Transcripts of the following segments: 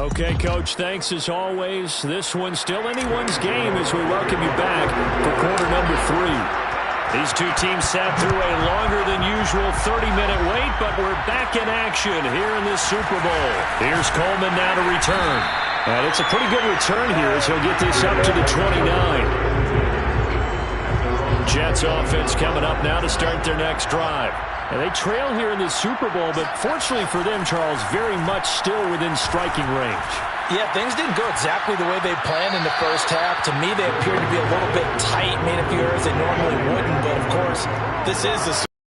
Okay, Coach, thanks as always. This one's still anyone's game as we welcome you back for quarter number 3. These two teams sat through a longer than usual 30-minute wait, but we're back in action here in this Super Bowl. Here's Coleman now to return. And it's a pretty good return here as he'll get this up to the 29. Jets offense coming up now to start their next drive. And they trail here in the Super Bowl, but fortunately for them, Charles, very much still within striking range. Yeah, things didn't go exactly the way they planned in the first half. To me, they appeared to be a little bit tight, made a few errors they normally wouldn't. But, of course, this is the Super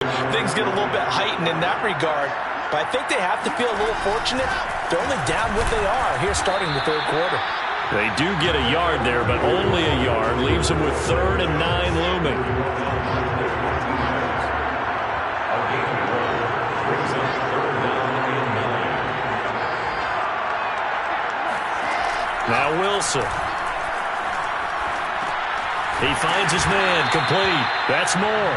Bowl. Things get a little bit heightened in that regard. But I think they have to feel a little fortunate. They're only down what they are here starting the third quarter. They do get a yard there, but only a yard. Leaves them with 3rd and 9 looming. Now Wilson. He finds his man, complete. That's more.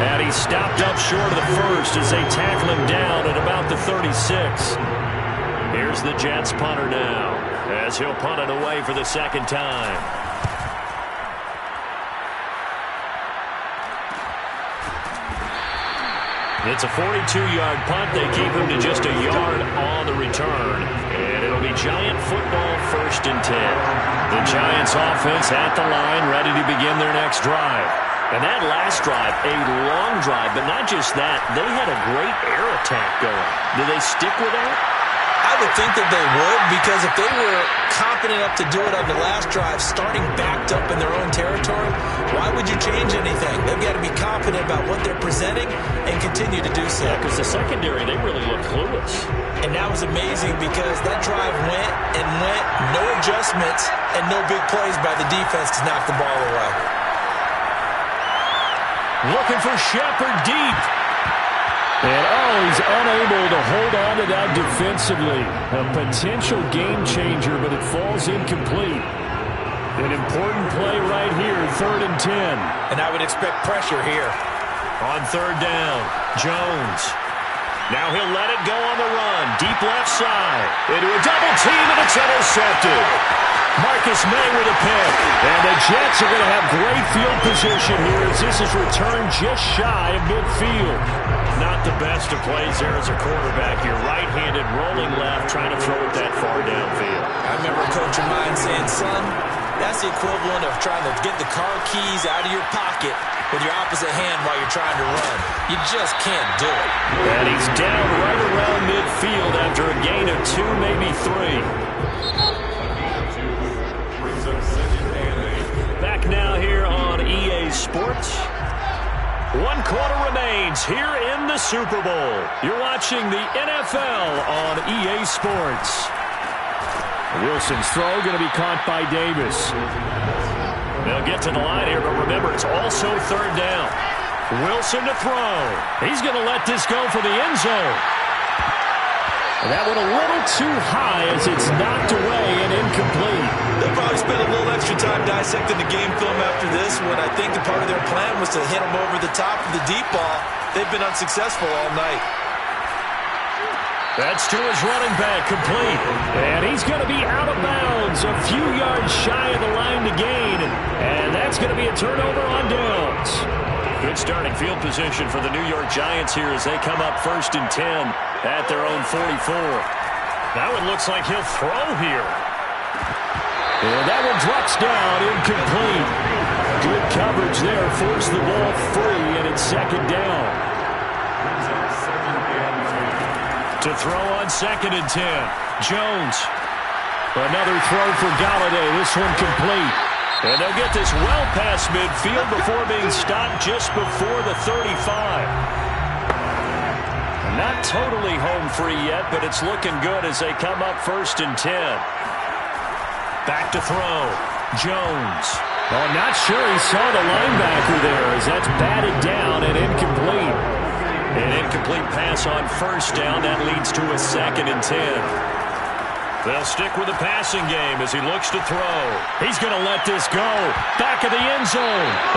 And he's stopped up short of the first as they tackle him down at about the 36. Here's the Jets punter now as he'll punt it away for the second time. It's a 42-yard punt. They keep him to just a yard on the return. And it'll be Giant football 1st and 10. The Giants offense at the line, ready to begin their next drive. And that last drive, a long drive, but not just that. They had a great air attack going. Do they stick with that? I would think that they would, because if they were confident enough to do it on the last drive, starting backed up in their own territory, why would you change anything? They've got to be confident about what they're presenting and continue to do so. Yeah, because the secondary, they really look clueless. And that was amazing because that drive went and went, no adjustments, and no big plays by the defense to knock the ball away. Looking for Shepard deep. And, he's unable to hold on to that defensively. A potential game changer, but it falls incomplete. An important play right here, 3rd and 10. And I would expect pressure here. On 3rd down, Jones. Now he'll let it go on the run. Deep left side. Into a double team, and it's intercepted. Marcus May with a pick. And the Jets are going to have great field position here as this is returned just shy of midfield. Not the best of plays there as a quarterback. You're right-handed, rolling left, trying to throw it that far downfield. I remember a coach of mine saying, son, that's the equivalent of trying to get the car keys out of your pocket with your opposite hand while you're trying to run. You just can't do it. And he's down right around midfield after a gain of 2, maybe 3. Back now here on EA Sports. 1 quarter remains here in the Super Bowl. You're watching the NFL on EA Sports. Wilson's throw going to be caught by Davis. They'll get to the line here, but remember, it's also 3rd down. Wilson to throw. He's going to let this go for the end zone. And that went a little too high as it's knocked away and incomplete. They'll probably spend a little extra time dissecting the game film after this one. I think the part of their plan was to hit them over the top of the deep ball. They've been unsuccessful all night. That's to his running back, complete. And he's going to be out of bounds, a few yards shy of the line to gain. And that's going to be a turnover on downs. Good starting field position for the New York Giants here as they come up 1st and 10 at their own 44. Now it looks like he'll throw here. And that one drops down, incomplete. Good coverage there, forced the ball free, and it's 2nd down. To throw on 2nd and 10, Jones. Another throw for Galladay, this one complete. And they'll get this well past midfield before being stopped just before the 35. Not totally home free yet, but it's looking good as they come up 1st and 10. Back to throw. Jones. Oh, not sure he saw the linebacker there as that's batted down and incomplete. An incomplete pass on 1st down. That leads to a 2nd and 10. They'll stick with the passing game as he looks to throw. He's going to let this go. Back of the end zone.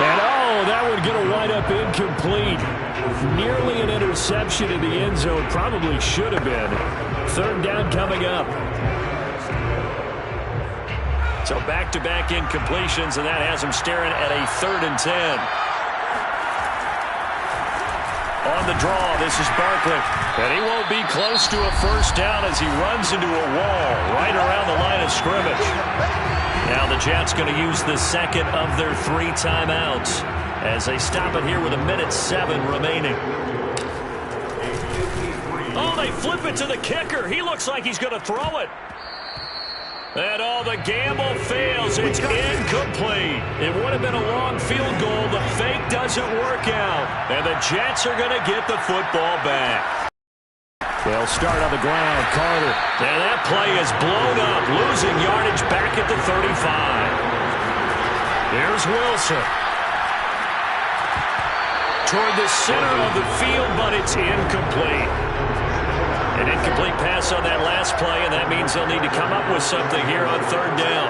And, that would get a wind up incomplete. Nearly an interception in the end zone. Probably should have been. 3rd down coming up. So back-to-back incompletions, and that has him staring at a 3rd and 10. On the draw, this is Barkley. And he won't be close to a first down as he runs into a wall right around the line of scrimmage. Now the Jets going to use the second of their 3 timeouts as they stop it here with 1:07 remaining. Oh, they flip it to the kicker. He looks like he's going to throw it. And the gamble fails. It's incomplete. It would have been a long field goal. The fake doesn't work out. And the Jets are going to get the football back. They'll start on the ground. Carter. And that play is blown up, losing yardage back at the 35. Here's Wilson. Toward the center of the field, but it's incomplete. An incomplete pass on that last play, and that means they'll need to come up with something here on 3rd down.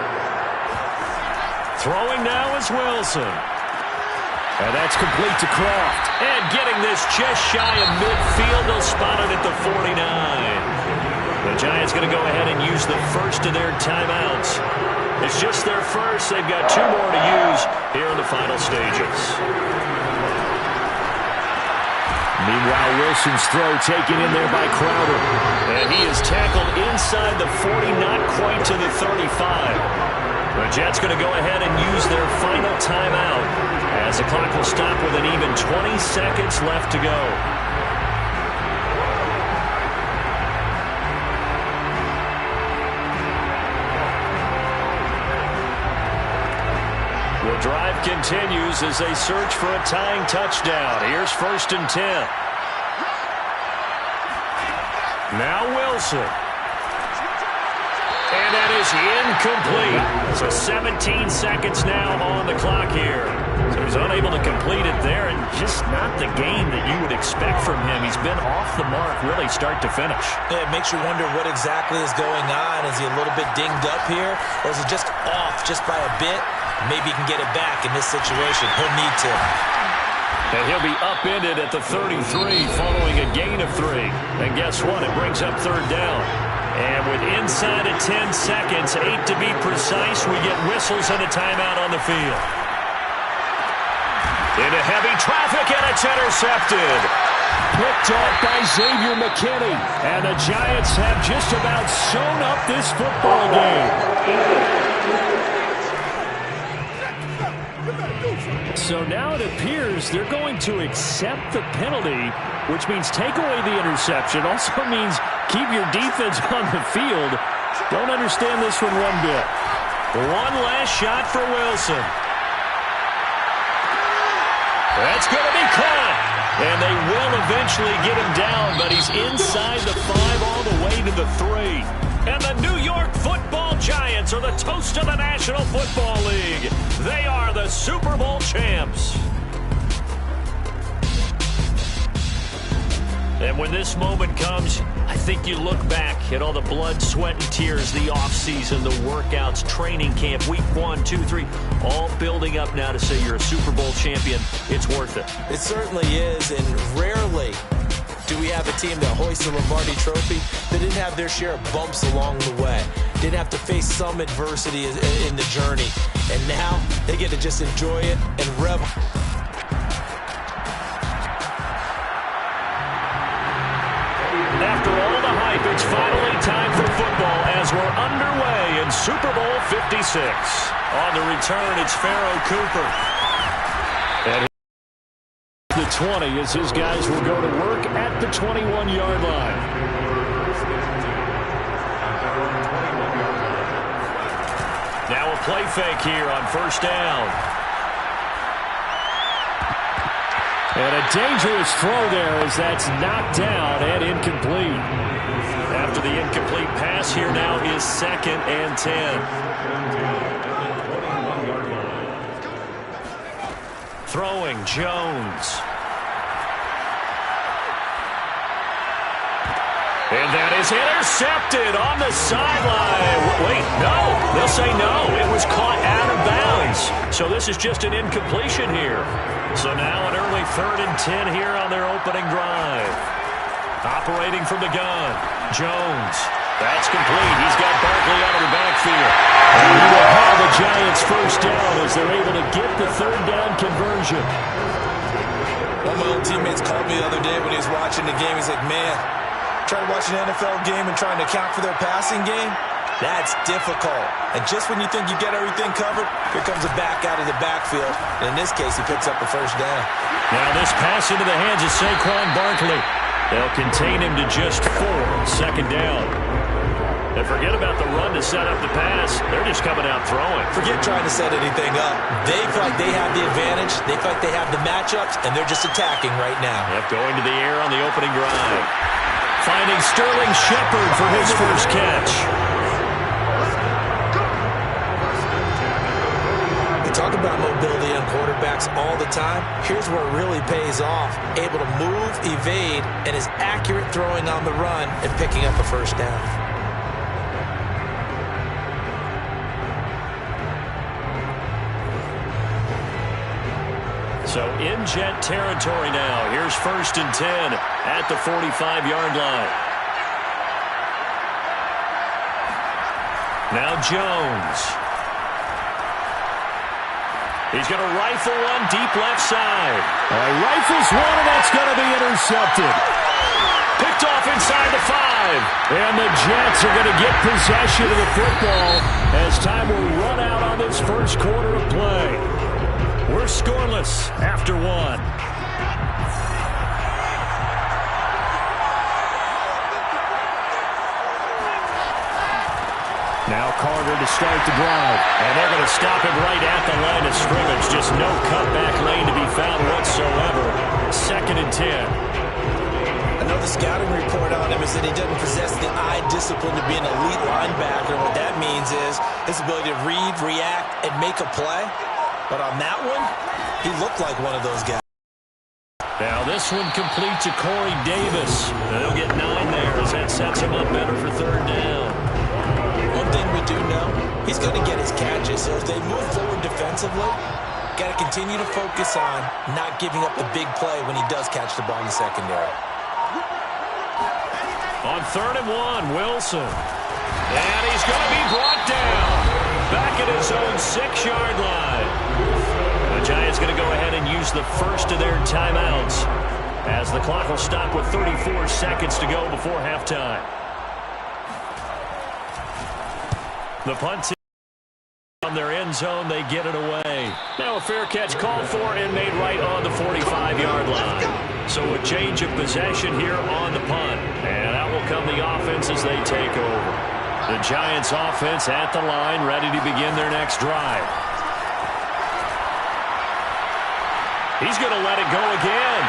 Throwing now is Wilson. And that's complete to Croft. And getting this just shy of midfield, they'll spot it at the 49. The Giants going to go ahead and use the first of their timeouts. It's just their first. They've got 2 more to use here in the final stages. Meanwhile, Wilson's throw taken in there by Crowder. And he is tackled inside the 40, not quite to the 35. The Jets going to go ahead and use their final timeout as the clock will stop with an even 20 seconds left to go. The drive continues as they search for a tying touchdown. Here's 1st and 10. Now Wilson. And that is incomplete. So 17 seconds now on the clock here. So he's unable to complete it there, and just not the game that you would expect from him. He's been off the mark really start to finish. Yeah, it makes you wonder what exactly is going on. Is he a little bit dinged up here, or is it just off just by a bit? Maybe he can get it back in this situation. He'll need to. And he'll be upended at the 33 following a gain of 3. And guess what? It brings up 3rd down. And with inside of 10 seconds, 8 to be precise, we get whistles and a timeout on the field. Into heavy traffic, and it's intercepted. Picked off by Xavier McKinney. And the Giants have just about sewn up this football game. So now it appears they're going to accept the penalty, which means take away the interception. Also means keep your defense on the field. Don't understand this one bit. One last shot for Wilson. That's going to be caught. And they will eventually get him down, but he's inside the 5 all the way to the 3. And the New York Football Giants are the toast of the National Football League. They are the Super Bowl champs. And when this moment comes, I think you look back at all the blood, sweat, and tears, the offseason, the workouts, training camp, week 1, 2, 3, all building up now to say you're a Super Bowl champion. It's worth it. It certainly is, and rarely do we have a team that hoists the Lombardi Trophy that didn't have their share of bumps along the way, didn't have to face some adversity in the journey, and now they get to just enjoy it and revel. After all the hype, it's finally time for football as we're underway in Super Bowl 56. On the return, it's Pharaoh Cooper. And the 20 as his guys will go to work at the 21-yard line. Now a play fake here on 1st down. And a dangerous throw there as that's knocked down and incomplete. After the incomplete pass, here now is 2nd and 10. Throwing, Jones. And that is intercepted on the sideline. Wait, no. They'll say no. It was caught out of bounds. So this is just an incompletion here. So now an early 3rd and 10 here on their opening drive. Operating from the gun, Jones. That's complete. He's got Barkley out of the backfield. And he will have the Giants first down as they're able to get the third down conversion. One of my old teammates called me the other day when he was watching the game. He's like, man, trying to watch an NFL game and trying to account for their passing game, that's difficult. And just when you think you get everything covered, here comes a back out of the backfield. And in this case, he picks up the first down. Now this pass into the hands of Saquon Barkley. They'll contain him to just 4, second down. And forget about the run to set up the pass. They're just coming out throwing. Forget trying to set anything up. They feel like they have the advantage. They feel like they have the matchups, and they're just attacking right now. Yep, going to the air on the opening drive. Finding Sterling Shepard for his first catch. We talk about mobility on quarterbacks all the time. Here's where it really pays off. Able to move, evade, and is accurate throwing on the run and picking up a first down. So in Jet territory now. Here's 1st and 10 at the 45-yard line. Now Jones. He's going to rifle one deep left side. Rifles one, and that's going to be intercepted. Picked off inside the 5. And the Jets are going to get possession of the football as time will run out on this first quarter of play. We're scoreless after 1. Now Carter to start the drive. And they're going to stop him right at the line of scrimmage. Just no cutback lane to be found whatsoever. 2nd and 10. I know the scouting report on him is that he doesn't possess the eye discipline to be an elite linebacker. What that means is his ability to read, react, and make a play. But on that one, he looked like one of those guys. Now this one complete to Corey Davis. They'll get 9 there as that sets him up better for third down. One thing we do know, he's going to get his catches. So as they move forward defensively, got to continue to focus on not giving up the big play when he does catch the ball in the secondary. On 3rd and 1, Wilson. And he's going to be brought down. Back at his own 6-yard line. The Giants going to go ahead and use the first of their timeouts as the clock will stop with 34 seconds to go before halftime. The punt on their end zone, they get it away. Now a fair catch called for and made right on the 45-yard line. So a change of possession here on the punt. And out will come the offense as they take over. The Giants offense at the line, ready to begin their next drive. He's going to let it go again.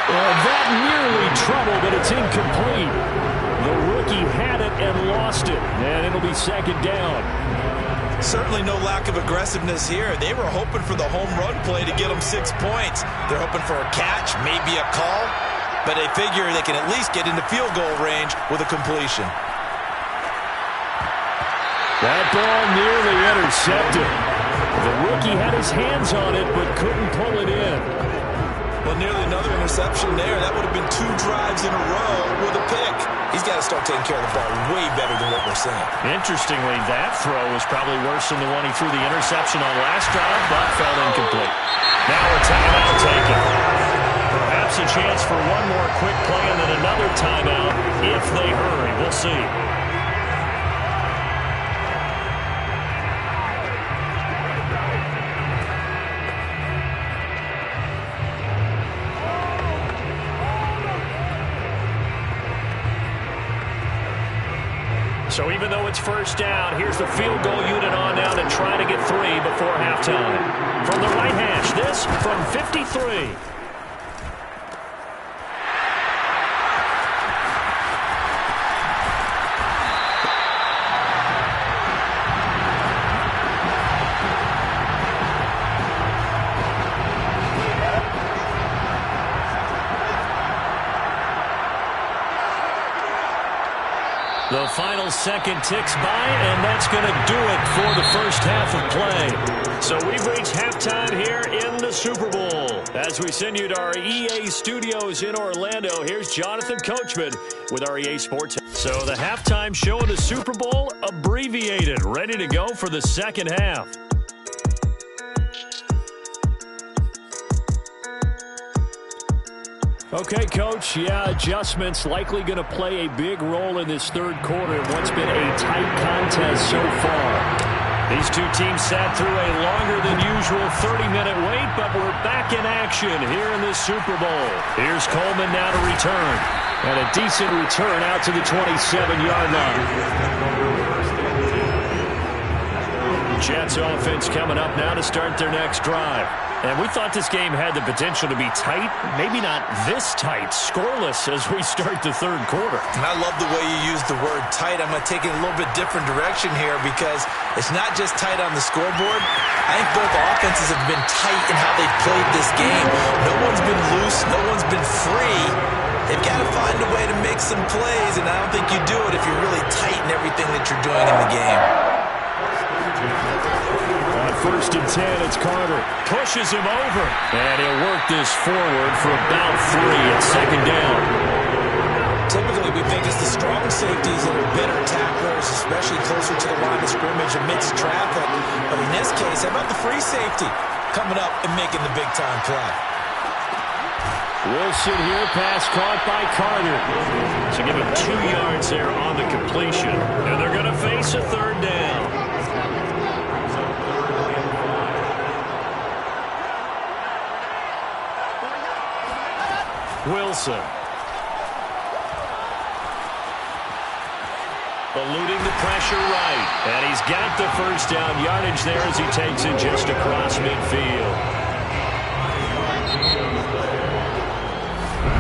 That nearly trouble, but it's incomplete. The rookie had it and lost it, and it'll be 2nd down. Certainly no lack of aggressiveness here. They were hoping for the home run play to get them 6 points. They're hoping for a catch, maybe a call, but they figure they can at least get into field goal range with a completion. That ball nearly intercepted. The rookie had his hands on it, but couldn't pull it in. Well, nearly another interception there. That would have been 2 drives in a row with a pick. He's got to start taking care of the ball way better than what we're seeing. Interestingly, that throw was probably worse than the one he threw the interception on last drive, but fell incomplete. Now a timeout taken. Perhaps a chance for one more quick play and then another timeout if they hurry. We'll see. So even though it's first down, here's the field goal unit on now to try to get 3 before halftime. From the right hash, this from 53. The final second ticks by, and that's going to do it for the first half of play. So we've reached halftime here in the Super Bowl. As we send you to our EA studios in Orlando, here's Jonathan Coachman with our EA Sports. So the halftime show of the Super Bowl, abbreviated, ready to go for the second half. Okay, Coach, adjustments likely going to play a big role in this third quarter in what's been a tight contest so far. These two teams sat through a longer than usual 30-minute wait, but we're back in action here in this Super Bowl. Here's Coleman now to return, and a decent return out to the 27-yard line. Jets offense coming up now to start their next drive. And we thought this game had the potential to be tight, maybe not this tight, scoreless as we start the third quarter. And I love the way you use the word tight. I'm going to take it a little bit different direction here because it's not just tight on the scoreboard. I think both offenses have been tight in how they've played this game. No one's been loose. No one's been free. They've got to find a way to make some plays, and I don't think you do it if you're really tight in everything that you're doing in the game. First and 10, it's Carter. Pushes him over. And he'll work this forward for about 3 at second down. Typically, we think it's the strong safeties that are better tacklers, especially closer to the line of scrimmage amidst traffic. But in this case, how about the free safety coming up and making the big-time play? Wilson here, pass caught by Carter. So give him 2 yards there on the completion. And they're going to face a third down. Wilson. Eluding the pressure right. And he's got the first down yardage there as he takes it just across midfield.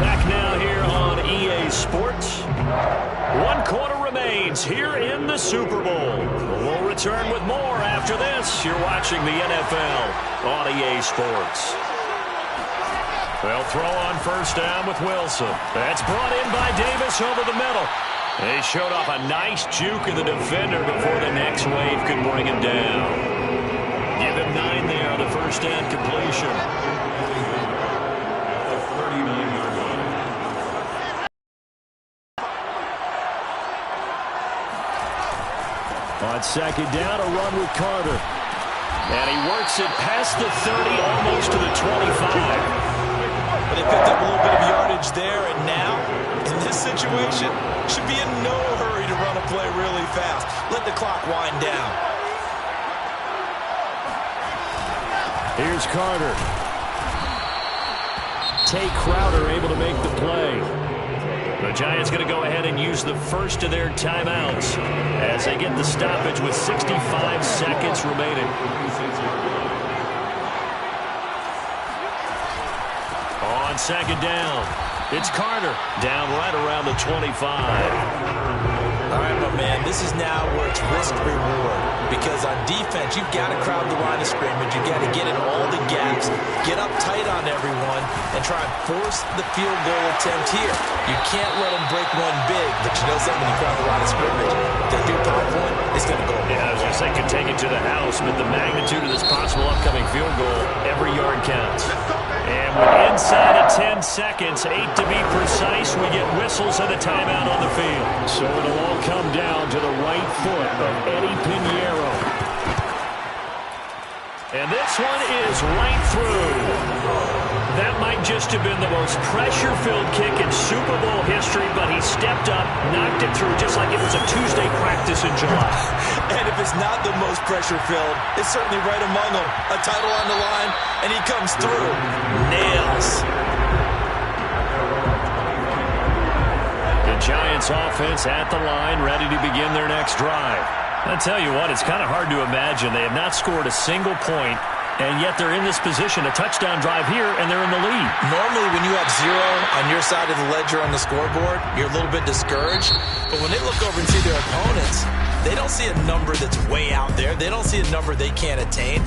Back now here on EA Sports. 1 quarter remains here in the Super Bowl. We'll return with more after this. You're watching the NFL on EA Sports. They'll throw on first down with Wilson. That's brought in by Davis over the middle. He showed off a nice juke of the defender before the next wave could bring him down. Give him 9 there on the first down completion. On second down, a run with Carter. And he works it past the 30, almost to the 25. They picked up a little bit of yardage there, and now, in this situation, should be in no hurry to run a play really fast. Let the clock wind down. Here's Carter. Tay Crowder able to make the play. The Giants going to go ahead and use the first of their timeouts as they get the stoppage with 65 seconds remaining. On second down, it's Carter down right around the 25. All right, my man, this is now where it's risk-reward because on defense, you've got to crowd the line of scrimmage. You've got to get in all the gaps, get up tight on everyone, and try and force the field goal attempt here. You can't let them break one big, but you know something, when you crowd the line of scrimmage, if they do pop one, it's going to go. Yeah, I was going to say could take it to the house, but the magnitude of this possible upcoming field goal, every yard counts. And we're inside of 10 seconds, 8 to be precise. We get whistles and a timeout on the field. So it'll all come down to the right foot of Eddie Pinheiro. And this one is right through. That might just have been the most pressure-filled kick in Super Bowl history, but he stepped up, knocked it through just like it was a Tuesday practice in July. And if it's not the most pressure-filled, it's certainly right among them. A title on the line, and he comes through. Nails. The Giants offense at the line, ready to begin their next drive. I tell you what, it's kind of hard to imagine. They have not scored a single point, and yet they're in this position, a touchdown drive here, and they're in the lead. Normally, when you have 0 on your side of the ledger on the scoreboard, you're a little bit discouraged. But when they look over and see their opponents, they don't see a number that's way out there. They don't see a number they can't attain.